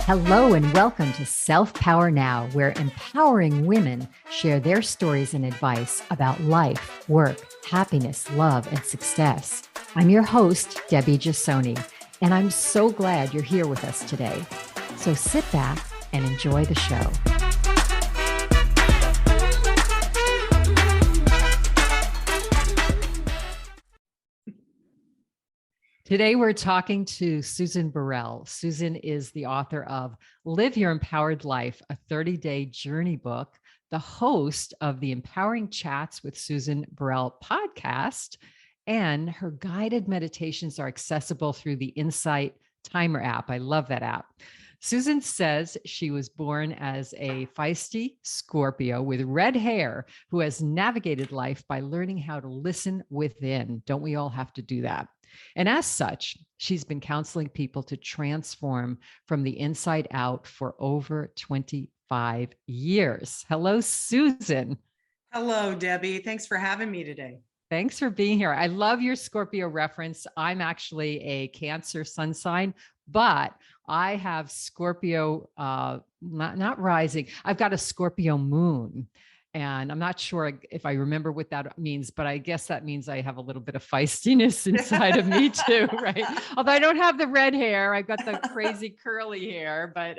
Hello and welcome to Self Power Now, where empowering women share their stories and advice about life, work, happiness, love, and success. I'm your host, Debbie Giussoni, and I'm so glad you're here with us today. So sit back and enjoy the show. Today, we're talking to Susan Burrell. Susan is the author of Live Your Empowered Life, a 30-day journey book, the host of the Empowering Chats with Susan Burrell podcast, and her guided meditations are accessible through the Insight Timer app. I love that app. Susan says she was born as a feisty Scorpio with red hair who has navigated life by learning how to listen within. Don't we all have to do that? And as such, she's been counseling people to transform from the inside out for over 25 years. Hello, Susan. Hello, Debbie. Thanks for having me today. Thanks for being here. I love your Scorpio reference. I'm actually a Cancer sun sign, but I have Scorpio, not rising. I've got a Scorpio moon. And I'm not sure if I remember what that means, but I guess that means I have a little bit of feistiness inside of me too, right? Although I don't have the red hair, I've got the crazy curly hair. But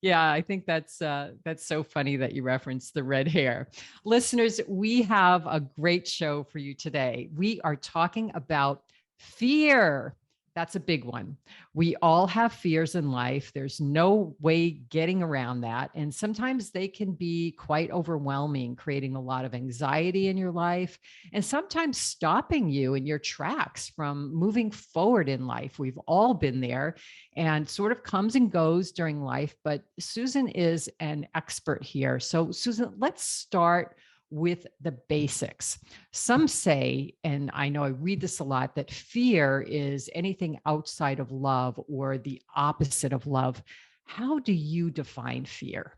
yeah, I think that's so funny that you referenced the red hair. Listeners, we have a great show for you today. We are talking about fear. That's a big one. We all have fears in life. There's no way getting around that. And sometimes they can be quite overwhelming, creating a lot of anxiety in your life and sometimes stopping you in your tracks from moving forward in life. We've all been there and sort of comes and goes during life, but Susan is an expert here. So Susan, let's start with the basics. Some say, and I know I read this a lot, that fear is anything outside of love or the opposite of love. How do you define fear?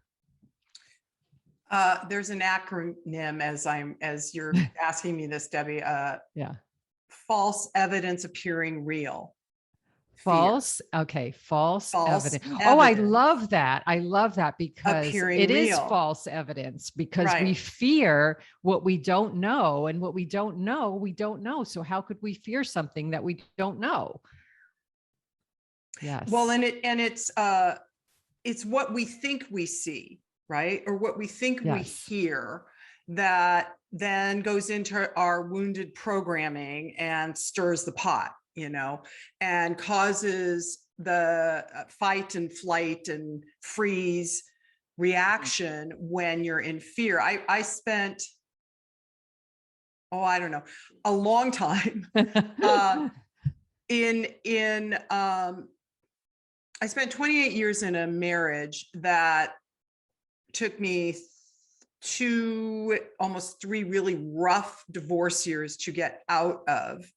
There's an acronym as you're asking me this, Debbie. Yeah. False evidence appearing real. False. Okay. False evidence. Oh, I love that. I love that because it is false evidence because we fear what we don't know, and what we don't know, we don't know. So how could we fear something that we don't know? Yes. Well, and it's what we think we see, right? Or what we think we hear that then goes into our wounded programming and stirs the pot, and causes the fight and flight and freeze reaction when you're in fear. I spent, I don't know, a long time I spent 28 years in a marriage that took me almost 3 really rough divorce years to get out of.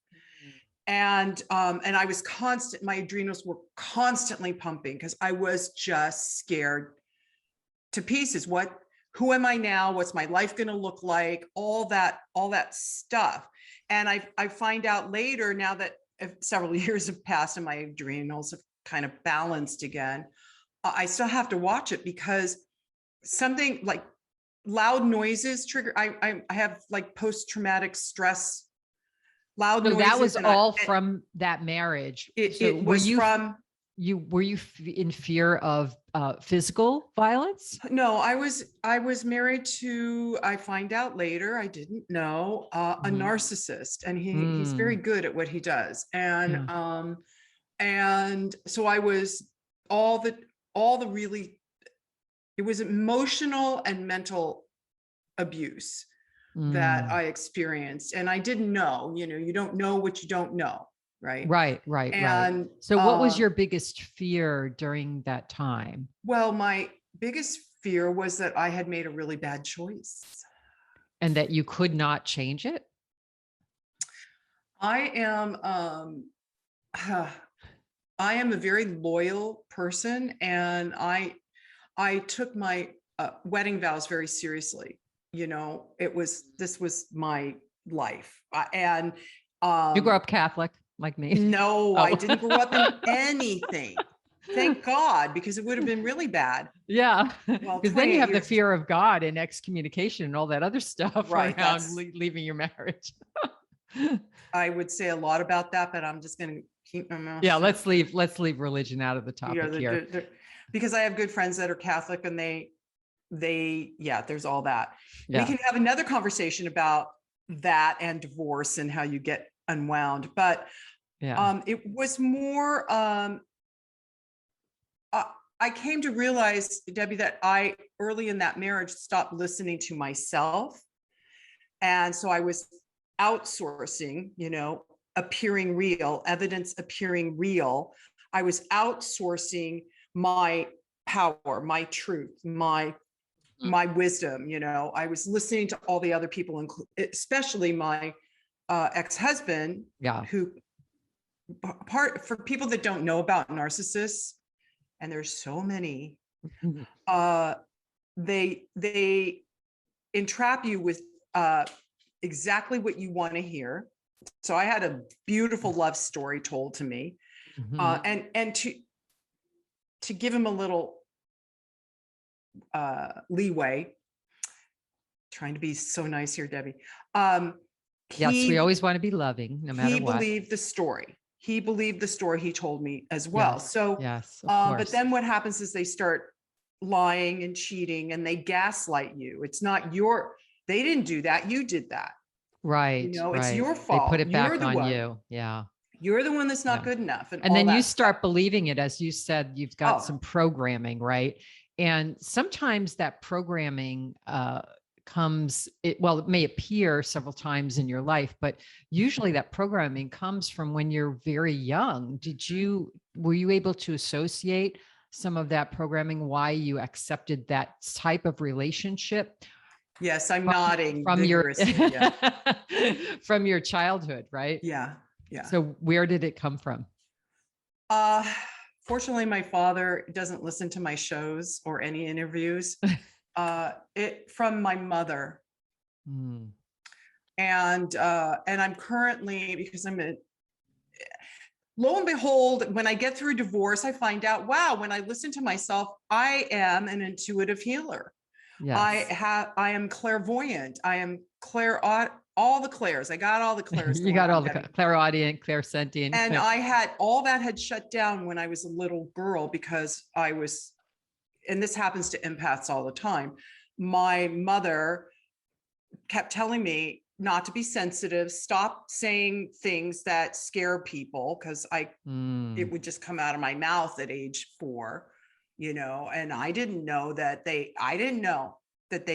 And I was my adrenals were constantly pumping because I was just scared to pieces. Who am I now? What's my life going to look like? All that stuff. And I find out later, now that several years have passed and my adrenals have kind of balanced again, I still have to watch it because something like loud noises trigger. I have like post-traumatic stress. Loud noises. That was all from that marriage. Were you in fear of physical violence? No, I was married to, I find out later, I didn't know, a narcissist, and he's very good at what he does. And so I was it was emotional and mental abuse that I experienced, and I didn't know. You don't know what you don't know, right? Right. And so what was your biggest fear during that time? Well, my biggest fear was that I had made a really bad choice. And that you could not change it? I am a very loyal person, and I took my wedding vows very seriously. This was my life. And you grew up Catholic like me? No, I didn't grow up in anything. Thank God, because it would have been really bad. Yeah. Well, Because then you 28 have the years. fear of God and excommunication and all that other stuff Right. around That's, leaving your marriage. I would say a lot about that, but I'm just going to keep my mouth Yeah, shut. let's leave religion out of the You know, topic here. because I have good friends that are Catholic, and yeah, there's all that. We Yeah. can have another conversation about that and divorce and how you get unwound. But Yeah. it was more, I came to realize, Debbie, that I early in that marriage stopped listening to myself. And so I was outsourcing, appearing real, evidence appearing real. I was outsourcing my power, my truth, my wisdom. I was listening to all the other people, especially my ex-husband, Yeah. who, for people that don't know about narcissists, and there's so many, they entrap you with exactly what you want to hear. So I had a beautiful love story told to me, and to give him a little leeway, trying to be so nice here, Debbie. Yes, we always want to be loving, no matter what. Believed the story. He believed the story he told me as well. Yes, So, yes, of but course. then what happens is they start lying and cheating, and they gaslight you. It's not they didn't do that. You did that. Right. It's your They fault. put it You're back the on one. you. Yeah. You're the one that's not Yeah. good enough. And then you start believing it. As you said, you've got some programming, right? And sometimes that programming it may appear several times in your life, but usually that programming comes from when you're very young. Were you able to associate some of that programming, why you accepted that type of relationship? Yes, I'm nodding from vigorously. Yeah. From your childhood, right? Yeah. Yeah. So where did it come from? Fortunately, my father doesn't listen to my shows or any interviews. From my mother. And I'm currently, because lo and behold, when I get through a divorce, I find out, wow, when I listen to myself, I am an intuitive healer. Yes. I am clairvoyant. I am all the clairs. I got all the clairs. You got all the clairaudient, clairsentient. And all that had shut down when I was a little girl, because and this happens to empaths all the time. My mother kept telling me not to be sensitive, stop saying things that scare people, because it would just come out of my mouth at age 4, and I didn't know that they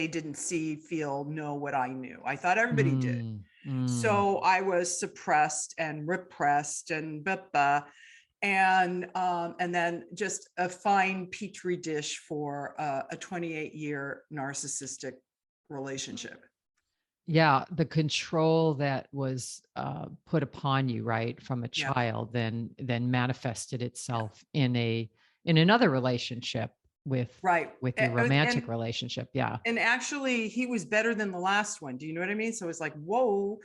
didn't see, feel, know what I knew. I thought everybody did. So I was suppressed and repressed and and then just a fine petri dish for a 28-year narcissistic relationship. Yeah, the control that was put upon you, right, from a child, then manifested itself in another relationship with your romantic relationship. Yeah. And actually, he was better than the last one. Do you know what I mean? So it's like, whoa.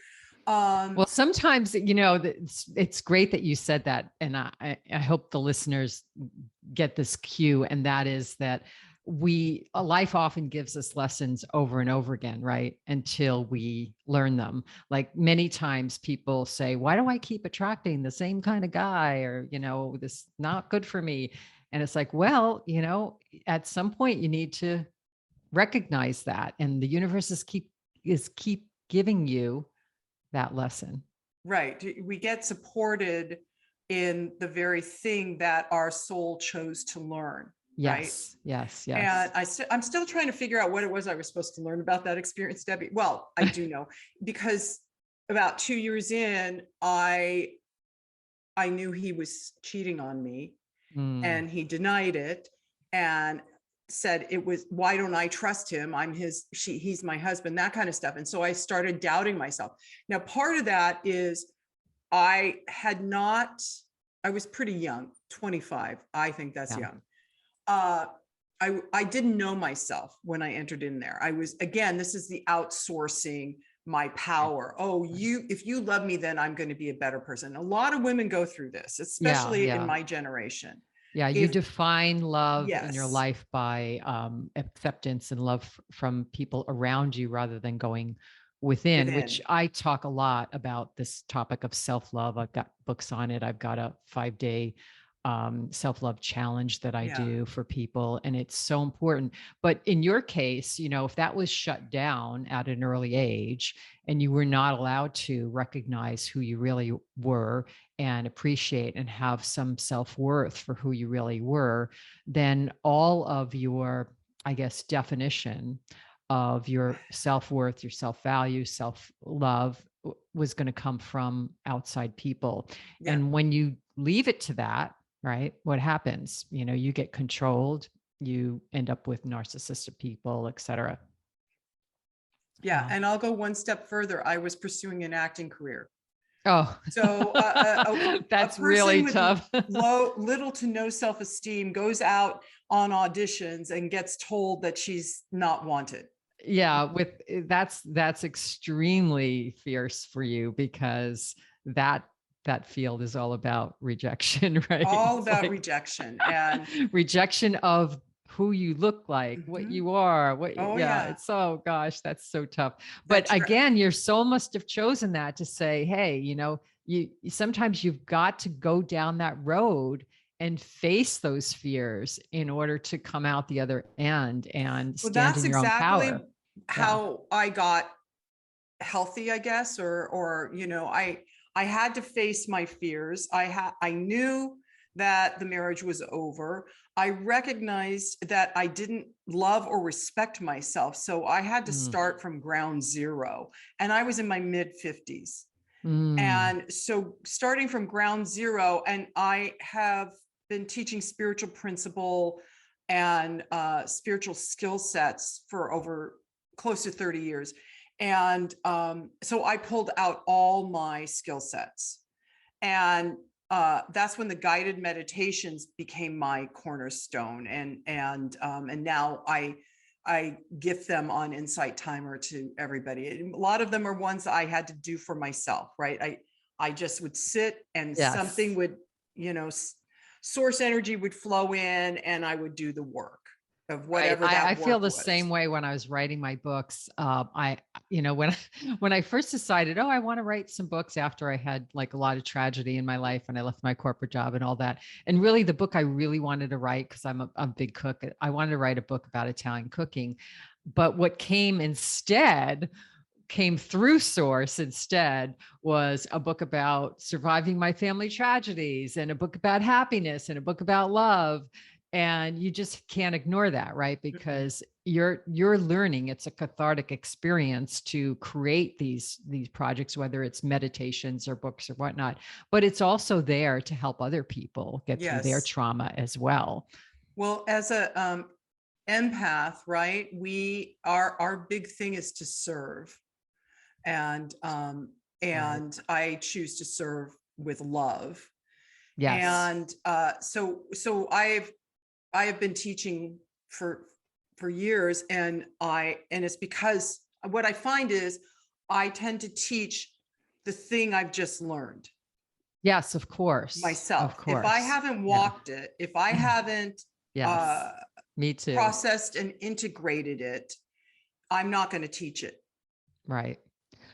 Well, sometimes, it's great that you said that. And I hope the listeners get this cue. And that is that life often gives us lessons over and over again, right? Until we learn them. Like many times people say, why do I keep attracting the same kind of guy? Or, this not good for me. And it's like, well, at some point you need to recognize that. And the universe is keep giving you that lesson. Right. We get supported in the very thing that our soul chose to learn. Yes, right? Yes. And I'm still trying to figure out what it was I was supposed to learn about that experience, Debbie. Well, I do know, because about 2 years in, I knew he was cheating on me, and he denied it and said why don't I trust him? He's my husband, that kind of stuff. And so I started doubting myself. Now, part of that is I was pretty young, 25. I think that's young. I didn't know myself when I entered in there. this is the outsourcing my power. Oh, if you love me, then I'm going to be a better person. A lot of women go through this, especially in my generation. Yeah, you If define love in your yes, life by acceptance and love from people around you rather than going within, which within, I talk a lot about this topic of self-love. I've got books on it. I've got a 5-day self-love challenge that I yeah, do for people, and it's so important. But in your case, if that was shut down at an early age and you were not allowed to recognize who you really were and appreciate and have some self-worth for who you really were, then all of your, I guess, definition of your self-worth, your self-value, self-love was going to come from outside people. yeah. And when you leave it to that, right, what happens? You get controlled, you end up with narcissistic people, et cetera. Yeah, Yeah. and I'll go one step further. I was pursuing an acting career. Oh, So a that's really person with tough. little to no self-esteem goes out on auditions and gets told that she's not wanted. Yeah, that's extremely fierce for you because that field is all about rejection, right? All It's about like rejection. And rejection of who you look like, what mhm. you are, Oh yeah, yeah, it's, oh gosh, that's so tough. But that you're again, your soul must have chosen that to say, hey, you sometimes you've got to go down that road and face those fears in order to come out the other end and well, stand that's in your own exactly power. Yeah. how I got healthy, I guess, or I had to face my fears. I knew that the marriage was over. I recognized that I didn't love or respect myself, so I had to Mm, start from ground zero, and I was in my mid 50s. mm, And so starting from ground zero, and I have been teaching spiritual principle and spiritual skill sets for over close to 30 years. And so I pulled out all my skill sets. And that's when the guided meditations became my cornerstone. And now I gift them on Insight Timer to everybody. A lot of them are ones that I had to do for myself, right? I just would sit and something yes. would, you know, source energy would flow in and I would do the work of Right. whatever I that feel work the same was. way when I was writing my books. When when I first decided, oh, I want to write some books after I had like a lot of tragedy in my life and I left my corporate job and all that. And really the book I really wanted to write, because I'm a big cook, I wanted to write a book about Italian cooking. But what came through source instead was a book about surviving my family tragedies and a book about happiness and a book about love, and you just can't ignore that, right? Mm-mm. Because you're learning, it's a cathartic experience to create these projects, whether it's meditations or books or whatnot, but it's also there to help other people get through their Yes. trauma as well. Well, as a empath, right? Our big thing is to serve. And Right. I choose to serve with love. Yes. And so I have been teaching for years, and it's because what I find is I tend to teach the thing I've just learned Yes, of course. Of myself. If I course. haven't Yeah. walked it, if I haven't uh, Yes. Me too. processed and integrated it, I'm not going to teach it. Right.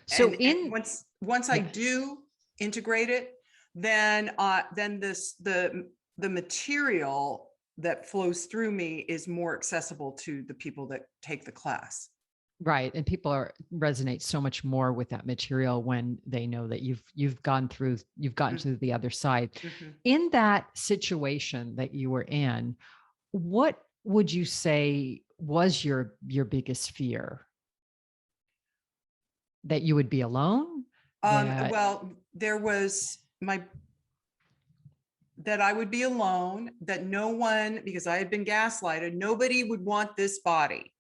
So And in once I yeah, do integrate it, then the material that flows through me is more accessible to the people that take the class. right. And people resonate so much more with that material when they know that you've gotten Mhm, to the other side. mhm. In that situation that you were in, what would you say was your biggest fear? That you would be alone? That Well, there was my that I would be alone, that no one, because I had been gaslighted, nobody would want this body, right?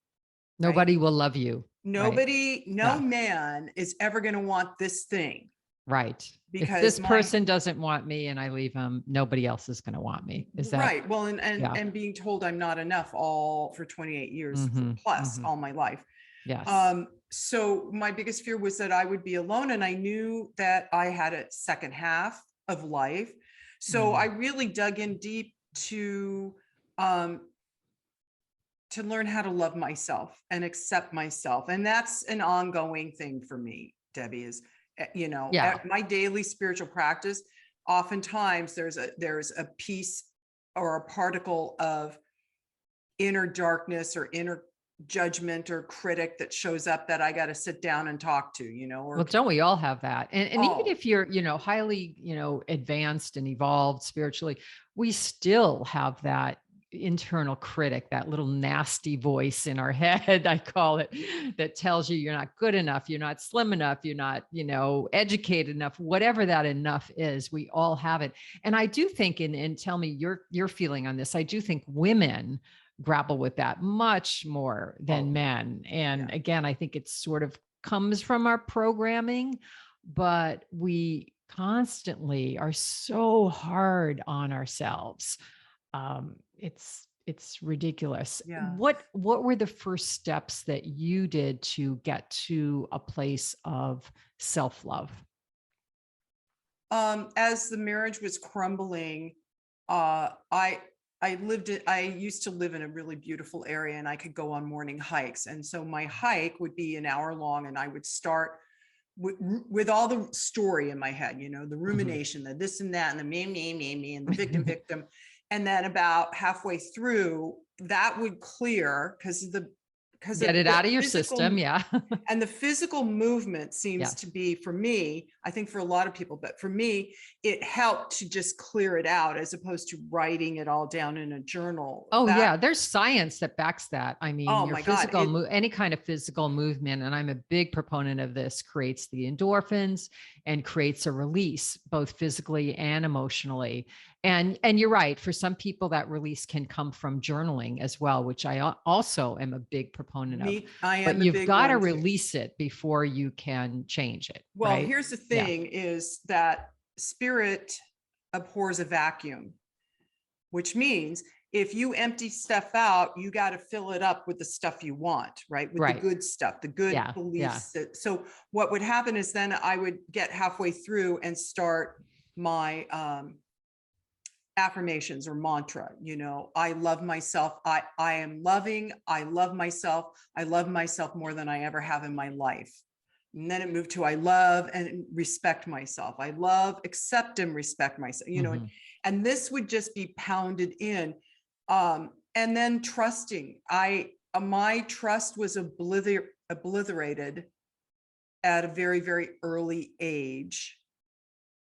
nobody will love you, right? Nobody, no Yeah. man is ever going to want this thing Right. If because this my person doesn't want me and I leave him, nobody else is going to want me. Is that, right. Well, yeah. and being told I'm not enough all for 28 years Mm-hmm. plus Mm-hmm. all my life. Yes. So my biggest fear was that I would be alone, and I knew that I had a second half of life. So I Mm. really dug in deep to um, to learn how to love myself and accept myself. And that's an ongoing thing for me, Debbie, is, Yeah. my daily spiritual practice. Oftentimes there's a piece or a particle of inner darkness or inner judgment or critic that shows up that I got to sit down and talk to, or Well, don't we all have that? And even oh, if you're, highly, advanced and evolved spiritually, we still have that internal critic, that little nasty voice in our head, I call it, that tells you you're not good enough, you're not slim enough, you're not, educated enough, whatever that enough is, we all have it. And I do think, and tell me your feeling on this, I do think women grapple with that much more than men. And yeah. again, I think it's sort of comes from our programming, but we constantly are so hard on ourselves. It's ridiculous. Yeah. What were the first steps that you did to get to a place of self-love? As the marriage was crumbling, I used to live in a really beautiful area, and I could go on morning hikes. And so my hike would be an hour long, and I would start with all the story in my head, the rumination, the this and that, and the me, and the victim. And then about halfway through, that would clear because Get it out of your system. Yeah. and the physical movement seems Yeah. to be, for me, I think for a lot of people, but for me, it helped to just clear it out as opposed to writing it all down in a journal. Oh yeah, there's science that backs that. I mean, Oh your my God, physical any kind of physical movement, and I'm a big proponent of this, creates the endorphins and creates a release both physically and emotionally. And you're right, for some people that release can come from journaling as well, which I also am a big proponent of. I am But a you've big got to one too. release it before you can change it. Well, right? here's the Yeah. thing is that spirit abhors a vacuum, which means if you empty stuff out, you got to fill it up with the stuff you want, right? With the Right. good stuff, the good Yeah. beliefs. So what would happen is then I would get halfway through and start my affirmations or mantra. I love myself. I am loving. I love myself. I love myself more than I ever have in my life. And then it moved to I love and respect myself. I love, accept, and respect myself, Mhm. and this would just be pounded in. And then trusting. My trust was obliterated at a very, very early age.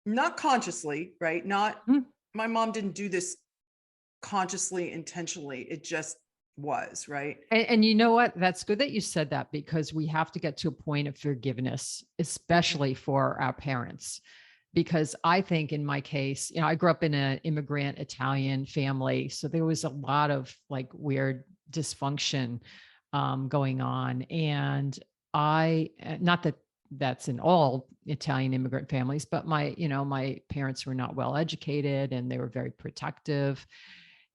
Not consciously, right? My mom didn't do this consciously, intentionally. It just was, right? And you know what? That's good that you said that, because we have to get to a point of forgiveness, especially for our parents. Because I think in my case, I grew up in an immigrant Italian family. So there was a lot of like weird dysfunction going on. And not that that's in all Italian immigrant families, but my parents were not well educated and they were very protective.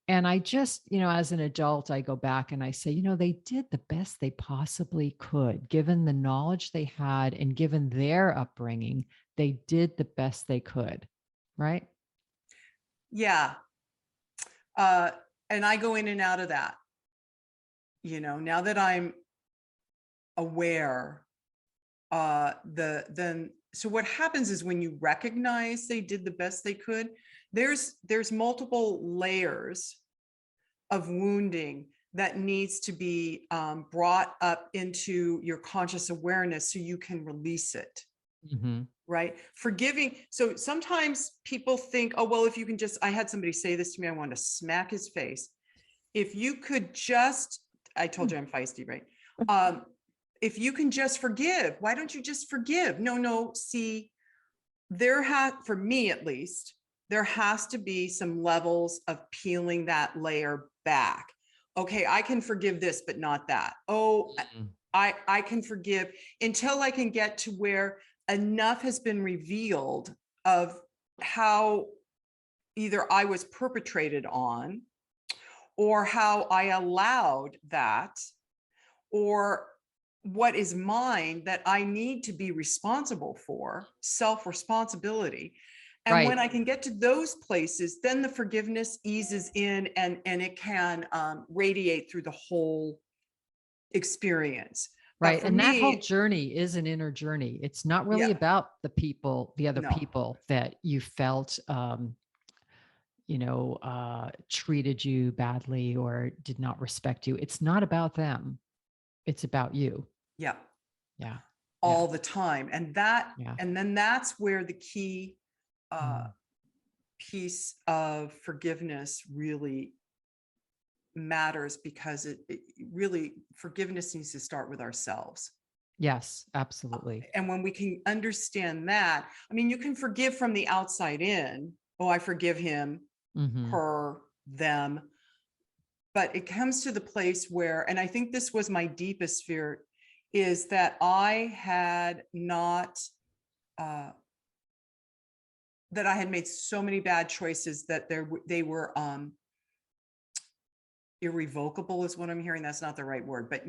And I just, as an adult, I go back and I say, they did the best they possibly could, given the knowledge they had and given their upbringing, they did the best they could. Right. Yeah. And I go in and out of that, now that I'm aware, so what happens is when you recognize they did the best they could, there's multiple layers of wounding that needs to be brought up into your conscious awareness so you can release it. Mm-hmm. Right? Forgiving. So sometimes people think, oh, well, if you can just, I had somebody say this to me, I wanted to smack his face. If you could just, I told you I'm feisty, right? If you can just forgive, why don't you just forgive? No, see, for me at least, there has to be some levels of peeling that layer back. Okay, I can forgive this, but not that. Oh, I can forgive until I can get to where enough has been revealed of how either I was perpetrated on, or how I allowed that, or what is mine that I need to be responsible for, self-responsibility. And when I can get to those places, then the forgiveness eases in, and it can radiate through the whole experience. Right. For And that whole me, journey is an inner journey. It's not really yeah, about the people, the other no, people that you felt, treated you badly or did not respect you. It's not about them. It's about you. yeah, Yeah. Yeah. all the time. And Yeah. then that's where the key Mm. piece of forgiveness really matters, because it really, forgiveness needs to start with ourselves. Yes, absolutely. And when we can understand that, I mean, you can forgive from the outside in. Oh, I forgive him, Mm-hmm. her, them. But it comes to the place where, and I think this was my deepest fear, is that I had not, that I had made so many bad choices that they were irrevocable is what I'm hearing. That's not the right word, but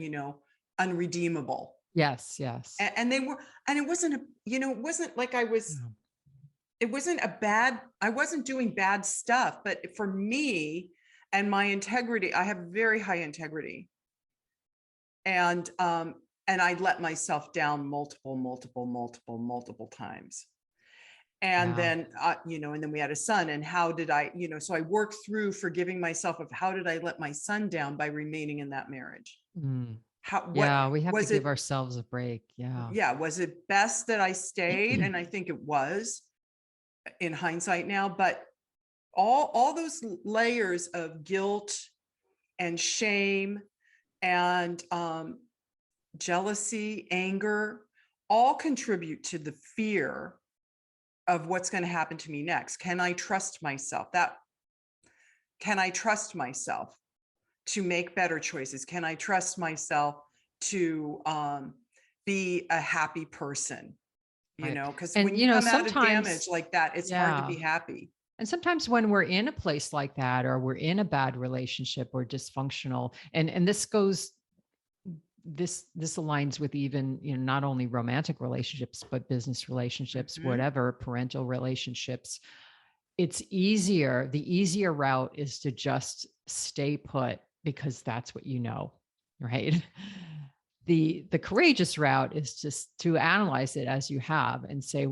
unredeemable. Yes. Yes. And they were, and it wasn't it wasn't like Yeah. it wasn't I wasn't doing bad stuff, but for me and my integrity, I have very high integrity. And I let myself down multiple times. And Yeah. then, and then we had a son, and how did I, so I worked through forgiving myself of how did I let my son down by remaining in that marriage? Mm. What Yeah. We have to was give it? ourselves a break. Yeah. Yeah. Was it best that I stayed? And I think it was, in hindsight now, but all those layers of guilt and shame and jealousy, anger, all contribute to the fear of what's going to happen to me next. Can I trust myself? Can I trust myself to make better choices? Can I trust myself to be a happy person? Right. Because when And, you come out of damage sometimes, like that, it's hard to yeah. be happy. And sometimes when we're in a place like that, or we're in a bad relationship or dysfunctional, and this aligns with even, not only romantic relationships, but business relationships, Mhm. whatever, parental relationships. It's easier. The easier route is to just stay put because that's what you know, right? The courageous route is just to analyze it as you have and say,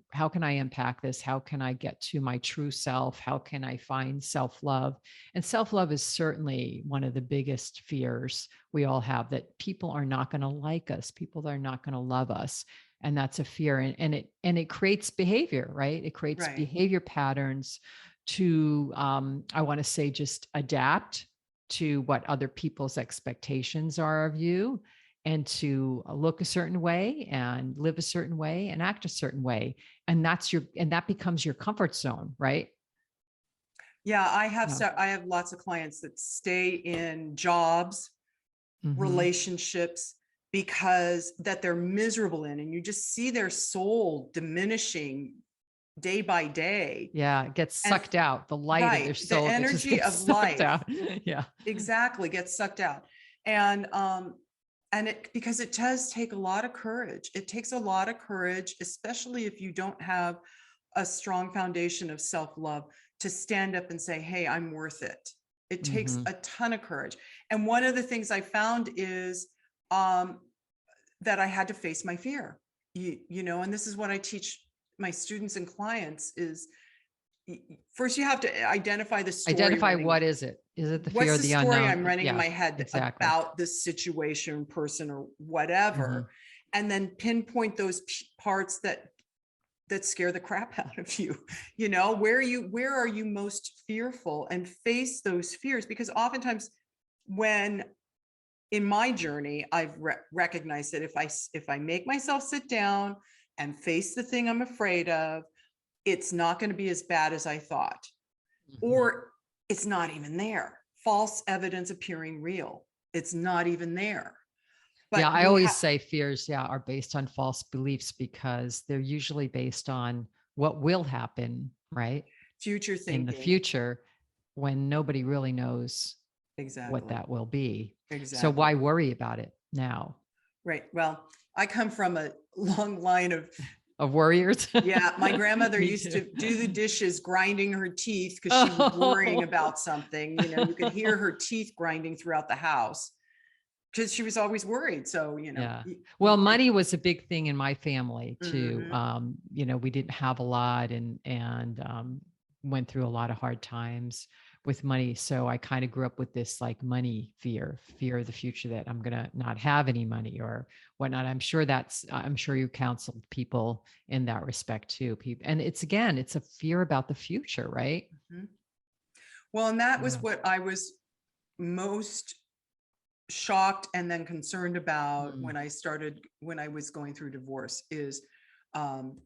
how can I impact this? How can I get to my true self? How can I find self-love? And self-love is certainly one of the biggest fears we all have, that people are not going to like us. People are not going to love us. And that's a fear. And it creates behavior, right? It creates Right. behavior patterns to, I want to say, just adapt to what other people's expectations are of you, and to look a certain way and live a certain way and act a certain way. And that becomes your comfort zone, right? Yeah, Yeah. I have lots of clients that stay in jobs, Mm-hmm. relationships, because that they're miserable in, and you just see their soul diminishing day by day. Yeah. It gets And sucked out. The light of their right, the soul just energy gets of sucked life out. Yeah. exactly gets sucked out. And because it does take a lot of courage. It takes a lot of courage, especially if you don't have a strong foundation of self-love, to stand up and say, hey, I'm worth it. It takes Mm-hmm. a ton of courage. And one of the things I found is that I had to face my fear. And this is what I teach my students and clients is, first you have to identify the story Identify, running. what is it? Is it the fear What's of the the story unknown? I'm running in Yeah, my head exactly. about this situation, person, or Mm-hmm. whatever? And then pinpoint those parts that scare the crap out of you. Where are you most fearful, and face those fears. Because oftentimes, when in my journey, I've recognized that if I make myself sit down and face the thing I'm afraid of, it's not going to be as bad as I thought, Mm-hmm. or it's not even there. False evidence appearing real. It's not even there. Yeah, But I always say fears, are based on false beliefs, because they're usually based on what will happen, right? future In the thinking. future, when nobody really knows what Exactly. that will be. So Exactly. why worry about it now? Right. Well, I come from a long line of of warriors. Yeah, my grandmother Me used too. to do the dishes grinding her teeth because she was worrying about something. You know, you could hear her teeth grinding throughout the house because she was always worried. So, Yeah. Well, money was a big thing in my family too. Mhm. We didn't have a lot and went through a lot of hard times with money. So I kind of grew up with this like money fear of the future, that I'm going to not have any money or whatnot. I'm sure you counseled people in that respect too. People, and it's a fear about the future, right? Mhm. Well, and that was Yeah. what I was most shocked and then concerned about Mm. when I was going through divorce is um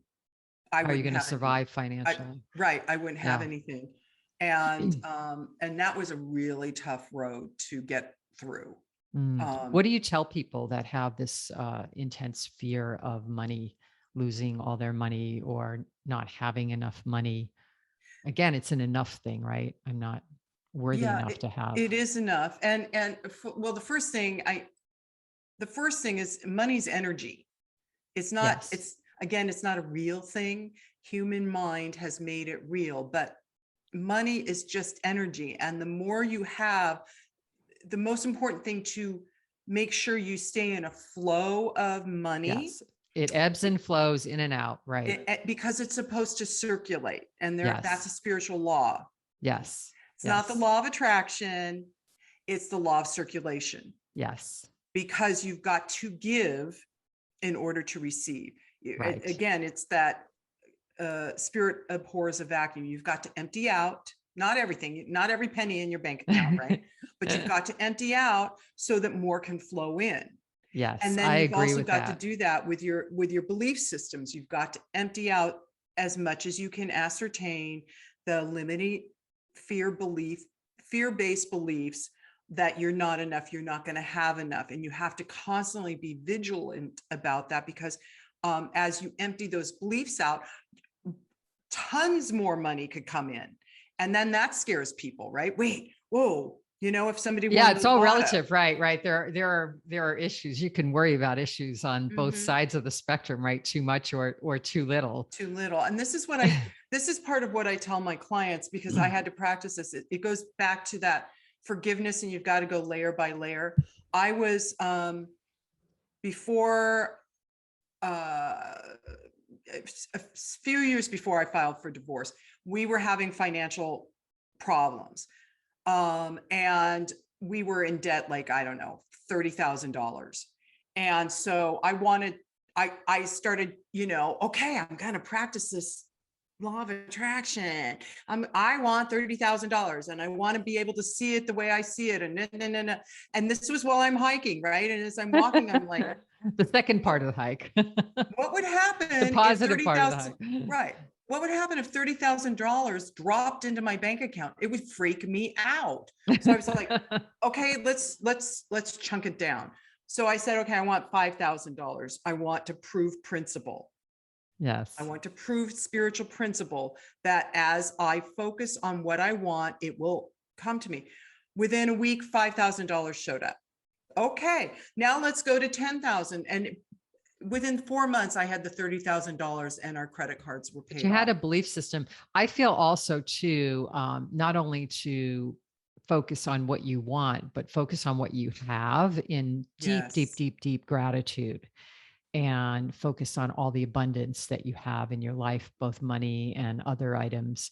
I How are you wouldn't going to have any. survive I financially? right, I wouldn't have Yeah. anything. And that was a really tough road to get through. What Um do you tell people that have this intense fear of money, losing all their money or not having enough money? Again, it's an enough thing, right? I'm not worthy yeah, enough to have. it is enough. Well, the first thing is money's energy. Yes. It's again, it's not a real thing. Human mind has made it real, but money is just energy. And the more you have, the most important thing to make sure you stay in a flow of money, Yes. It ebbs and flows in and out, right? because it's supposed to circulate. And that's a Yes. spiritual law. Yes. It's not the Yes. law of attraction, it's the law of circulation, Yes. because you've got to give in order to receive. Right. Again, it's that spirit abhors a vacuum. You've got to empty out, not everything, not every penny in your bank account, right? But you've got to empty out so that more can flow in. Yes, And then I you've agree also with got to that. do that with your belief systems. You've got to empty out as much as you can ascertain the limiting fear-based beliefs that you're not enough, you're not going to have enough. And you have to constantly be vigilant about that, because as you empty those beliefs out, tons more money could come in. And then that scares people, right? Wait, whoa, if somebody Yeah, won it's the all lotto. relative, right? Right. There are issues. You can worry about issues on both Mhm. sides of the spectrum, right? Too much or too little. Too little. And this is part of what I tell my clients, because I had to practice this. It goes back to that forgiveness, and you've got to go layer by layer. I was before a few years before I filed for divorce, we were having financial problems. And we were in debt, like, I don't know, $30,000. And so I started, okay, I'm going to practice this law of attraction. I want $30,000 and I want to be able to see it the way I see it. And this was while I'm hiking, right? And as I'm walking, I'm like, The second part what, of the hike, what would the happen if positive part of the 30,000, hike. right? What would happen if $30,000 dropped into my bank account? It would freak me out. So I was like, okay, let's chunk it down. So I said, okay, I want $5,000. I want to prove principle. I Yes. want to prove spiritual principle that as I focus on what I want, it will come to me. Within a week, $5,000 showed up. Okay, now let's go to 10,000. And within 4 months, I had the $30,000 and our credit cards were But you paid had off. a belief system. I feel also too, not only to focus on what you want, but focus on what you have in deep, deep, Yes. deep, deep gratitude, and focus on all the abundance that you have in your life, both money and other items.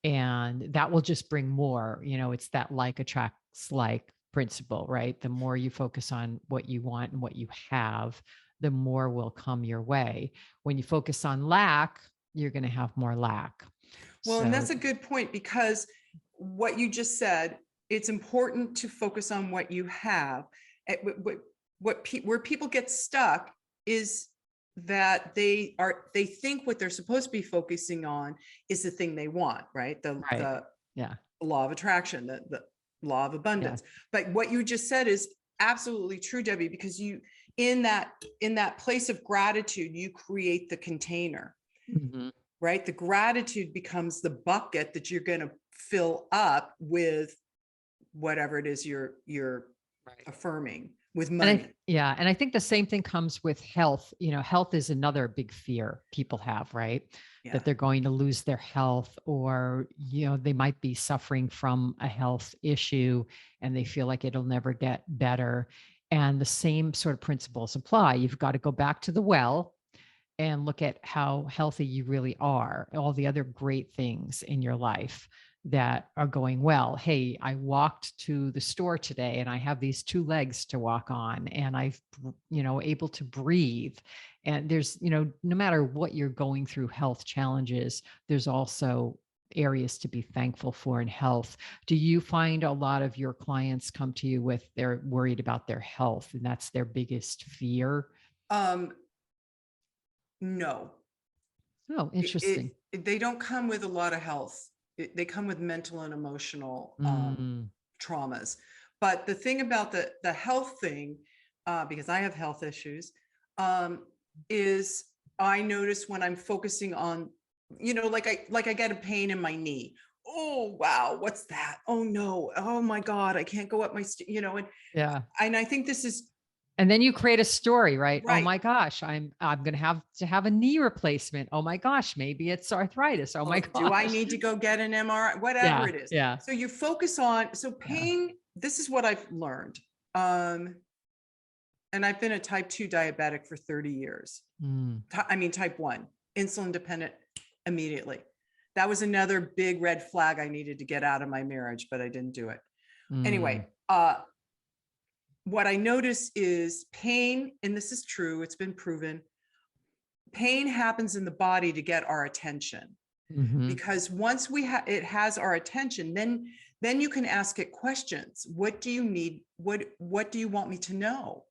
And that will just bring more. It's that like attracts like principle, right? The more you focus on what you want and what you have, the more will come your way. When you focus on lack, you're going to have more lack. Well, and So, that's a good point, because what you just said, it's important to focus on what you have. Where people get stuck is that they think what they're supposed to be focusing on is the thing they want, right? right. The Yeah. law of attraction, the law of Yeah. abundance. But what you just said is absolutely true, Debbie, because in that place of gratitude, you create the container. Mhm. Right? The gratitude becomes the bucket that you're going to fill up with whatever it is you're Right. affirming, with And money. yeah. And I think the same thing comes with health. You know, health is another big fear people have, right? Yeah. That they're going to lose their health, or, you know, they might be suffering from a health issue and they feel like it'll never get better. And the same sort of principles apply. You've got to go back to the well and look at how healthy you really are, all the other great things in your life that are going well. Hey, I walked to the store today and I have these two legs to walk on, and I've, you know, able to breathe. And there's, you know, no matter what you're going through health challenges, there's also areas to be thankful for in health. Do you find a lot of your clients come to you with they're worried about their health and that's their biggest fear? Um, no, Oh, interesting. they don't come with a lot of health. They come with mental and emotional Mm, traumas. But the thing about the health thing, because I have health issues, is I notice when I'm focusing on, you know, like I get a pain in my knee. Oh, wow, what's that? Oh no, oh my God, I can't go up you know, yeah. and I think this is And then you create a story, right? Oh right. my gosh, I'm going to have a knee replacement. Oh my gosh, maybe it's arthritis. Oh my Oh, do I gosh. need to go get an MRI? Whatever Yeah, it is. yeah, So you focus on, so yeah. pain, this is what I've learned. And I've been a type 2 diabetic for 30 years. Mm, I mean, type 1, insulin dependent immediately. That was another big red flag I needed to get out of my marriage, but I didn't do it. mm. Anyway, what I notice is pain, and this is true, it's been proven, pain happens in the body to get our attention. Mhm. Because once it has our attention, then you can ask it questions. What do you need? What do you want me to know?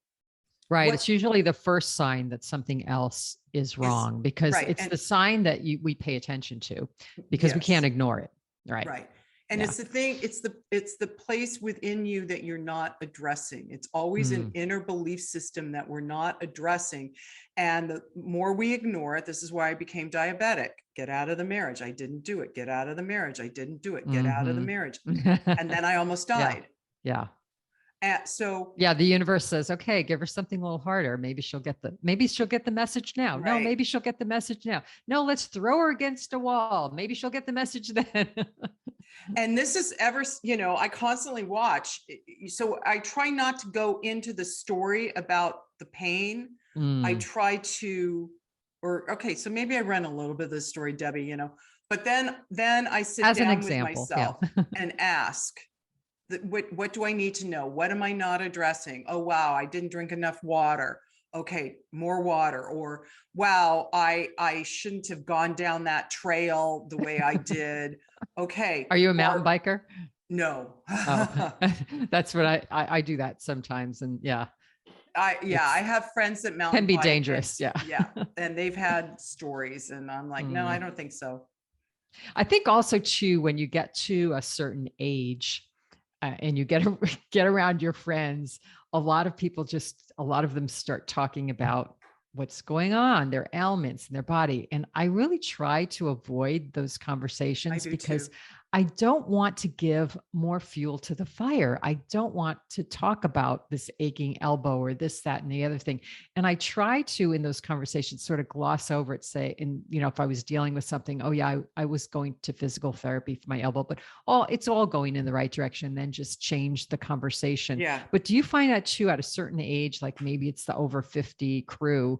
Right. What It's usually the first sign that something else is is wrong, because right? it's And the sign that we pay attention to because we can't yes, ignore it. Right. right. And Yeah. it's the thing, it's the place within you that you're not addressing. It's always an Mm, inner belief system that we're not addressing. And the more we ignore it, this is why I became diabetic. Get out of the marriage. I didn't do it. Get out of the marriage. I didn't do it. Get out of the mhm. marriage. And then I almost Yeah. died. Yeah. And so, Yeah, the universe says, okay, give her something a little harder. Maybe she'll get the message now. No, right. maybe she'll get the message now. No, let's throw her against a wall. Maybe she'll get the message then. And this is ever, you know, I constantly watch. So I try not to go into the story about the pain. I Mm, try to, or okay, so maybe I run a little bit of the story, Debbie, you know, but then I sit as an down with example. Yeah. myself and ask, what do I need to know? What am I not addressing? Oh, wow, I didn't drink enough water. Okay, more water. Or wow, I shouldn't have gone down that trail the way I did. Okay. Are you a mountain Or biker? no. Oh, that's what I do that sometimes. And yeah, Yeah, I it's have friends that can mountain be bike and dangerous. Yeah. yeah, and they've had stories and I'm like, no, I Mm. don't think so. I think also too, when you get to a certain age, and you get around your friends, a lot of people a lot of them start talking about what's going on, their ailments in their body. And I really try to avoid those I conversations do because too. I don't want to give more fuel to the fire. I don't want to talk about this aching elbow or this, that, and the other thing. And I try to, in those conversations, sort of gloss over it, say, and, you know, if I was dealing with something, oh yeah, I was going to physical therapy for my elbow, but it's all going in the right direction, then just change the conversation. Yeah. But do you find that too, at a certain age, like maybe it's the over 50 crew,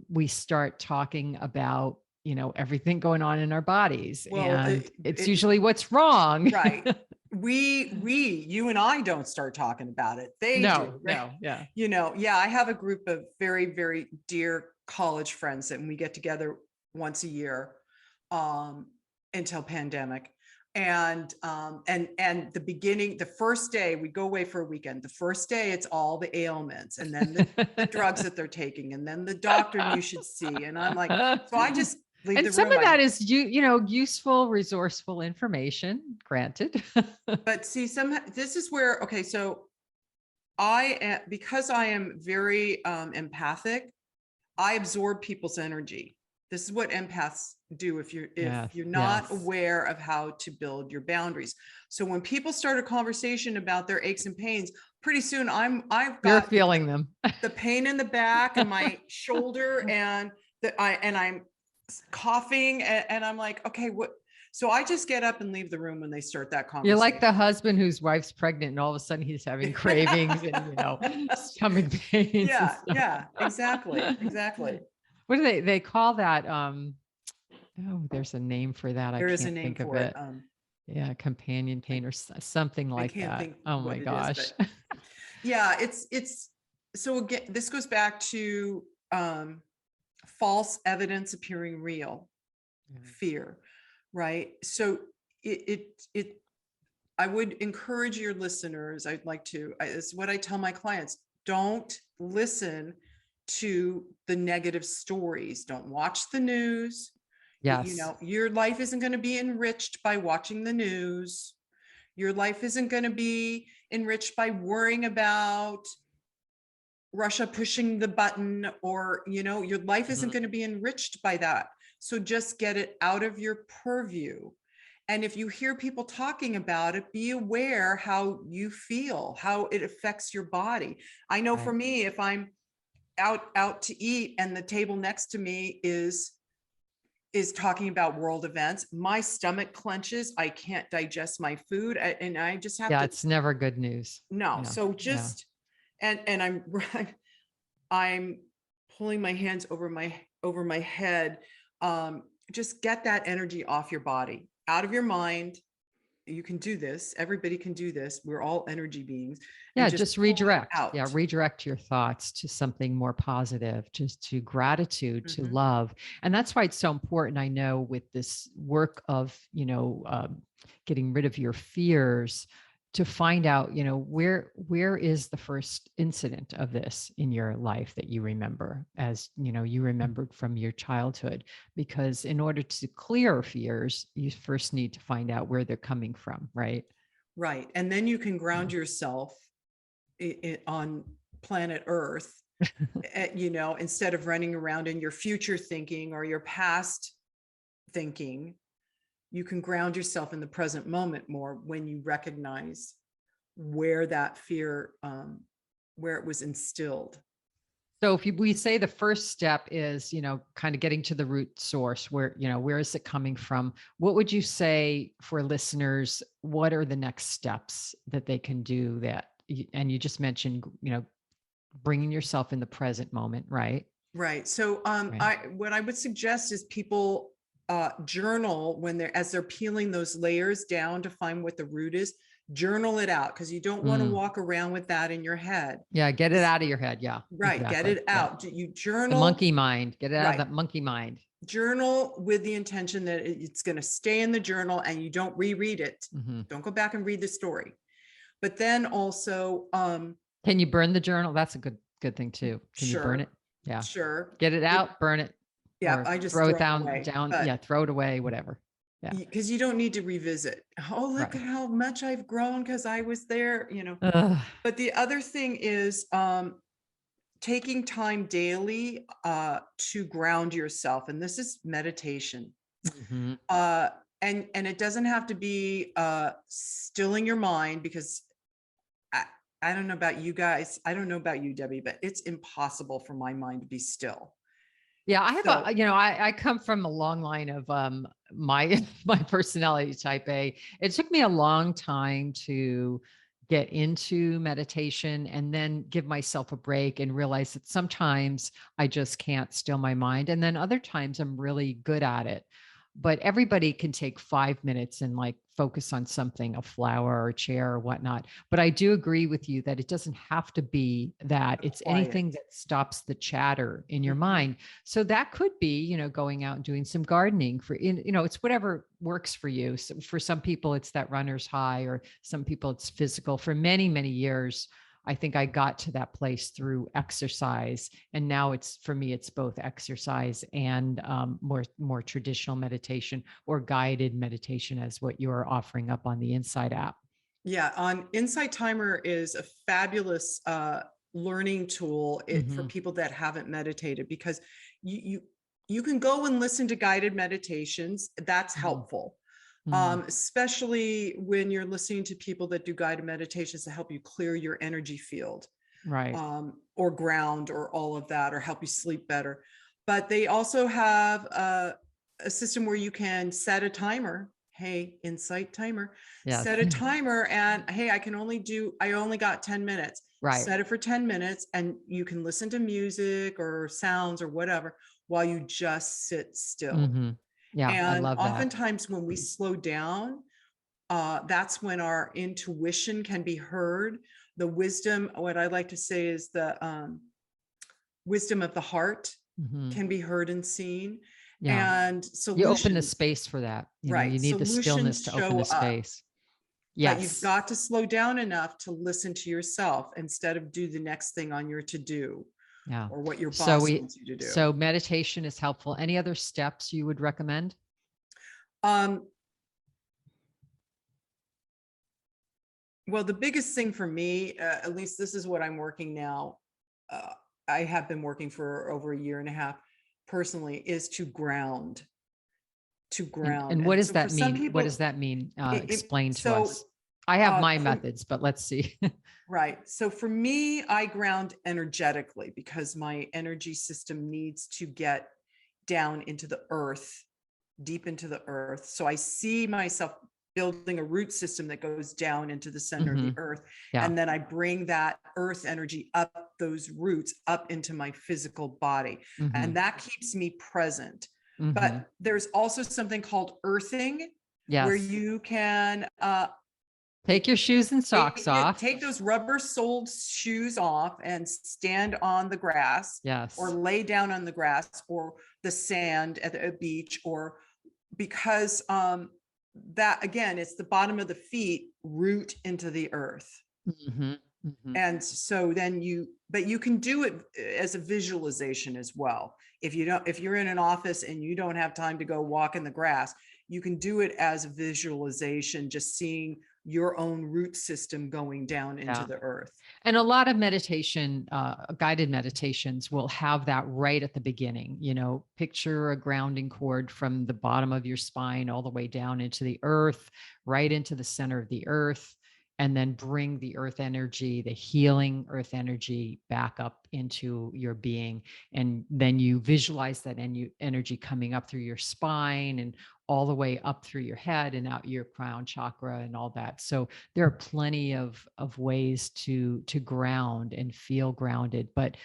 we start talking about, you know, everything going on in our bodies, Well, and it's usually what's wrong. right. You and I don't start talking about it. They do, No, right? no, yeah. You know, yeah, I have a group of very, very dear college friends and we get together once a year until pandemic. And the first day we go away for a weekend. The first day it's all the ailments and then the drugs that they're taking and then the doctor you should see. And I'm like, so I just leave And the some room. of that is you know, useful, resourceful information, granted. But see, this is where, okay, so because I am very empathic, I absorb people's energy. This is what empaths do if Yes, you're not yes. aware of how to build your boundaries. So when people start a conversation about their aches and pains, pretty soon I've You're got feeling them. the pain in the back and my shoulder, and I'm coughing, and I'm like, okay, what? So I just get up and leave the room when they start that You're conversation. like the husband whose wife's pregnant and all of a sudden he's having cravings and, stomach pains and Yeah, stuff. yeah, exactly. What do they call that? Oh, there's a name for that. I There is a can't name think of for it. it. Yeah, companion pain or something I like can't that. think Oh what my it is, gosh. but yeah, it's so again, this goes back to false evidence appearing real, fear, right? So it I would encourage your listeners, it's what I tell my clients, don't listen to the negative stories. Don't watch the news. Yes. Your life isn't going to be enriched by watching the news. Your life isn't going to be enriched by worrying about Russia pushing the button, or, your life isn't going to be enriched by that. So just get it out of your purview. And if you hear people talking about it, be aware how you feel, how it affects your body. I know for me, if I'm out to eat and the table next to me is talking about world events, my stomach clenches. I can't digest my food, and I just have to. It's never good news. No. Yeah. So just, and I'm pulling my hands over my head. Just get that energy off your body, out of your mind. You can do this. Everybody can do this. We're all energy beings. Yeah, And just pull it redirect. out. Yeah, redirect your thoughts to something more positive, just to gratitude, to love. And that's why it's so important. I know with this work of, getting rid of your fears, to find out, where is the first incident of this in your life that you remember, as you remembered from your childhood. Because in order to clear fears, you first need to find out where they're coming from, right? Right. And then you can ground yourself on planet Earth, instead of running around in your future thinking or your past thinking. You can ground yourself in the present moment more when you recognize where that fear, where it was instilled. So if we say the first step is, kind of getting to the root source, where is it coming from? What would you say for listeners? What are the next steps that they can do that? And you just mentioned, bringing yourself in the present moment, right? Right. So what I would suggest is people journal as they're peeling those layers down to find what the root is. Journal it out, because you don't want to walk around with that in your head. Yeah, get it out of your head. Yeah. Right. Exactly. Get it out. Yeah. You journal. The monkey mind. Get it out of that monkey mind. Journal with the intention that it's going to stay in the journal and you don't reread it. Don't go back and read the story. But then also, can you burn the journal? That's a good thing too. Can you burn it? Yeah. Sure. Get it out, burn it. Yeah. I just throw it away, down. Yeah. Throw it away, whatever. Yeah. Because you don't need to revisit. Oh, look at how much I've grown because I was there, But the other thing is taking time daily to ground yourself. And this is meditation. And it doesn't have to be stilling your mind, because I don't know about you guys. I don't know about you, Debbie, but it's impossible for my mind to be still. Yeah, I have I come from a long line of my personality type A. It took me a long time to get into meditation and then give myself a break and realize that sometimes I just can't still my mind. And then other times I'm really good at it. But everybody can take 5 minutes and focus on something, a flower or a chair or whatnot. But I do agree with you that it doesn't have to be that. It's anything that stops the chatter in your mind. So that could be, going out and doing some gardening it's whatever works for you. So for some people, it's that runner's high, or some people it's physical. For many, many years, I think I got to that place through exercise. And now for me, it's both exercise and more traditional meditation or guided meditation, as what you're offering up on the Insight app. Yeah. On Insight Timer is a fabulous learning tool for people that haven't meditated, because you can go and listen to guided meditations. That's Mhm. helpful. Mhm. Especially when you're listening to people that do guided meditations to help you clear your energy field, Right. or ground, or all of that, or help you sleep better. But they also have a system where you can set a timer. Hey, insight timer, Yes. set a timer, and hey, I only got 10 minutes. Right. Set it for 10 minutes, and you can listen to music or sounds or whatever while you just sit still. Hmm. Yeah, I And love that. oftentimes when we slow down, that's when our intuition can be heard. The wisdom, what I like to say is the wisdom of the heart Hmm. can be heard and seen. Yeah. And You open the solutions, space for that. You right? need the stillness Solutions to open show the up, space. but you've Yes. got to slow down enough to listen to yourself instead of do the next thing on your to-do Yeah. or what your So boss we, wants you to do. so meditation is helpful. Any other steps you would recommend? Um, Well, the biggest thing for me, at least this is what I'm working now. Uh, I have been working for over a year and a half personally, is to ground, to ground. And what And does so for that some mean? What does people, that mean? Explain to so us. I have my for, methods, but let's see. right. So for me, I ground energetically because my energy system needs to get down into the earth, deep into the earth. So I see myself building a root system that goes down into the center of the Hmm. earth. Yeah. And then I bring that earth energy up, those roots up into my physical body. Hmm. And that keeps me present. Hmm. But there's also something called earthing, where Yes. you can Take your shoes and socks off. take those rubber soled shoes off and stand on the grass, Yes. or lay down on the grass or the sand at a beach, or because that again, it's the bottom of the feet root into the earth. Hmm. Hmm. And so then but you can do it as a visualization as well. If you're in an office and you don't have time to go walk in the grass, you can do it as a visualization, just seeing your own root system going down into Yeah. the earth. And a lot of meditation, guided meditations will have that right at the beginning. Picture a grounding cord from the bottom of your spine all the way down into the earth, right into the center of the earth, and then bring the earth energy, the healing earth energy back up into your being. And then you visualize that energy coming up through your spine and all the way up through your head and out your crown chakra and all that. So there are plenty of ways to ground and feel grounded. But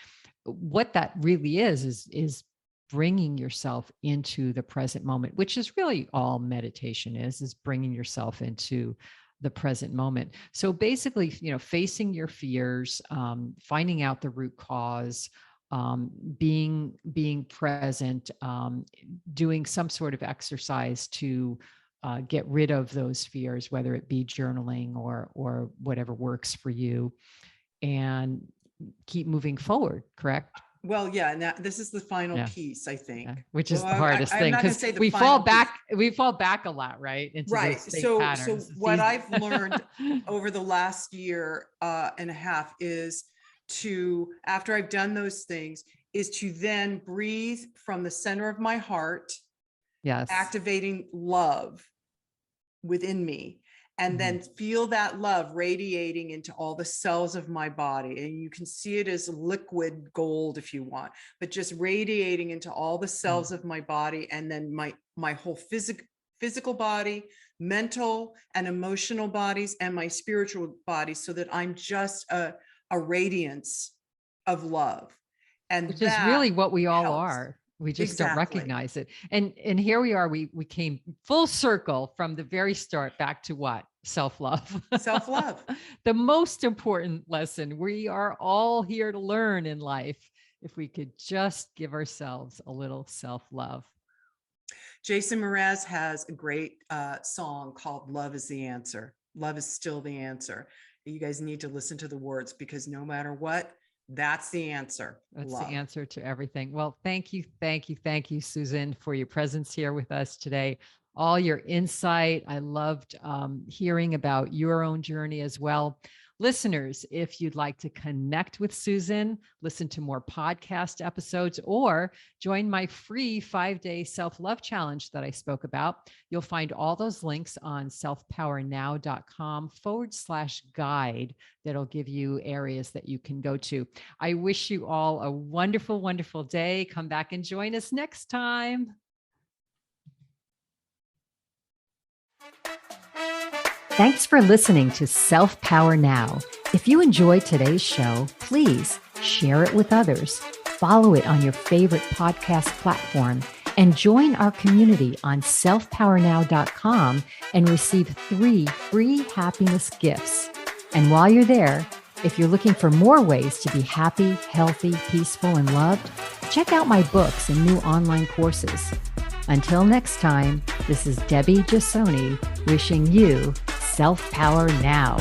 what that really is bringing yourself into the present moment, which is really all meditation is bringing yourself into the present moment. So basically, facing your fears, finding out the root cause, being present, doing some sort of exercise to get rid of those fears, whether it be journaling or whatever works for you, and keep moving forward. Correct? Well, yeah, and this is the final Yeah. piece, I think. Yeah. Which is Well, the hardest I'm thing, not going because to say the we final fall piece. back a lot, right, into those Right. state So patterns. It's what easy. I've learned over the last year and a half is after I've done those things, is to then breathe from the center of my heart, Yes. activating love within me, and then feel that love radiating into all the cells of my body. And you can see it as liquid gold if you want, but just radiating into all the cells of my body, and then my whole physical body, mental and emotional bodies, and my spiritual body, so that I'm just a radiance of love. And Which is that really what we all helps. are. We just don't Exactly. recognize it. And here we are, we came full circle from the very start back to what? Self-love. Self-love. The most important lesson we are all here to learn in life, if we could just give ourselves a little self-love. Jason Mraz has a great song called Love is the Answer. Love is still the answer. You guys need to listen to the words, because no matter what, that's the answer. That's love. The answer to everything. Well, thank you, Susan, for your presence here with us today. All your insight. I loved hearing about your own journey as well. Listeners, if you'd like to connect with Susan, listen to more podcast episodes, or join my free 5-day self-love challenge that I spoke about, you'll find all those links on selfpowernow.com/guide that'll give you areas that you can go to. I wish you all a wonderful, wonderful day. Come back and join us next time. Thanks for listening to Self Power Now. If you enjoyed today's show, please share it with others, follow it on your favorite podcast platform, and join our community on selfpowernow.com and receive 3 free happiness gifts. And while you're there, if you're looking for more ways to be happy, healthy, peaceful, and loved, check out my books and new online courses. Until next time, this is Debbie Jasoni wishing you self-power now.